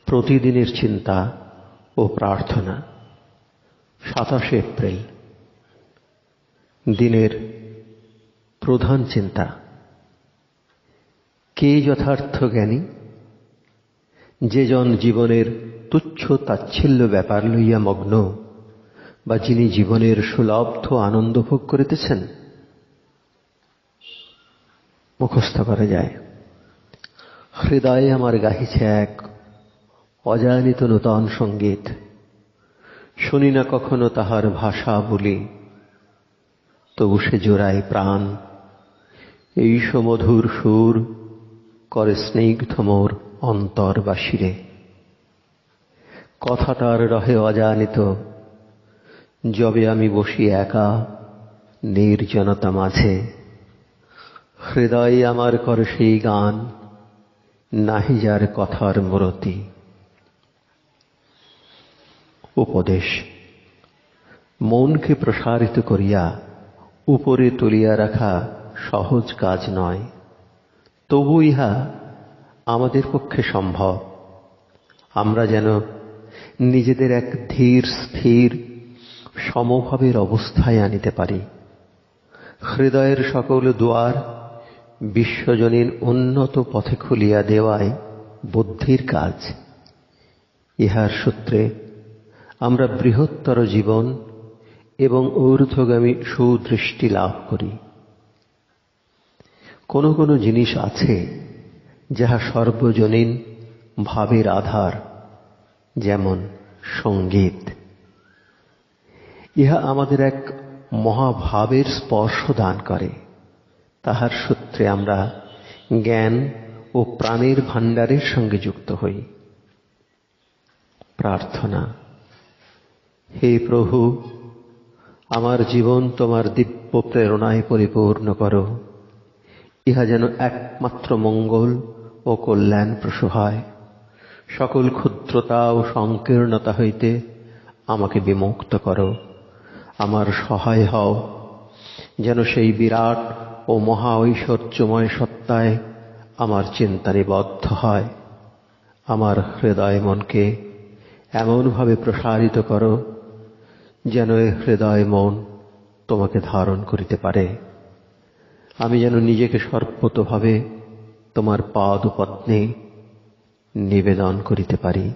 প্রতিদিনের চিন্তা ও প্রার্থনা। 27 এপ্রিল। দিনের প্রধান চিন্তা। কে যথার্থ জ্ঞানী? যে জন জীবনের তুচ্ছ তাচ্ছিল্য ব্যাপার লইয়া মগ্ন, বা যিনি জীবনের সুলব্ধ আনন্দ ভোগ করিতেছেন। মুখস্থ করা যায়। হৃদয়ে আমার গাহিছে এক অজানিত নূতন সঙ্গীত, শুনি না কখনো তাহার ভাষা বলি, তবু সে জোড়ায় প্রাণ। এই সমধুর সুর করে স্নিগ্ধ মোর অন্তর বাসিরে। কথাটার রহে অজানিত, যবে আমি বসি একা নির্জনতা মাঝে। হৃদয়ে আমার করে সেই গান, নাহি যার কথার মূরতি। উপদেশ। মনকে প্রসারিত করিয়া উপরে তুলিয়া রাখা সহজ কাজ নয়, তবু ইহা আমাদের পক্ষে সম্ভব। আমরা যেন নিজেদের এক ধীর স্থির সমভাবের অবস্থায় আনিতে পারি। হৃদয়ের সকল দুয়ার বিশ্বজনীন উন্নত পথে খুলিয়া দেওয়াই বুদ্ধির কাজ। ইহার সূত্রে আমরা বৃহত্তর জীবন এবং ঊর্ধ্বগামী সুদৃষ্টি লাভ করি। কোন কোন জিনিস আছে যাহা সর্বজনীন ভাবের আধার, যেমন সঙ্গীত। ইহা আমাদের এক মহাভাবের স্পর্শ দান করে। তাহার সূত্রে আমরা জ্ঞান ও প্রাণের ভাণ্ডারের সঙ্গে যুক্ত হই। প্রার্থনা। হে প্রভু, আমার জীবন তোমার দিব্য প্রেরণায় পরিপূর্ণ করো। ইহা যেন একমাত্র মঙ্গল ও কল্যাণ প্রসূ হয়। সকল ক্ষুদ্রতা ও সংকীর্ণতা হইতে আমাকে বিমুক্ত করো। আমার সহায় হও, যেন সেই বিরাট ও মহা ঐশ্বর্যময় সত্তায় আমার চিন্তা নিবদ্ধ হয়। আমার হৃদয় মনকে এমনভাবে প্রসারিত করো, যেন এ হৃদয় মন তোমাকে ধারণ করিতে পারে। আমি যেন নিজেকে সর্বতোভাবে তোমার পাদপদ্মে নিবেদন করিতে পারি।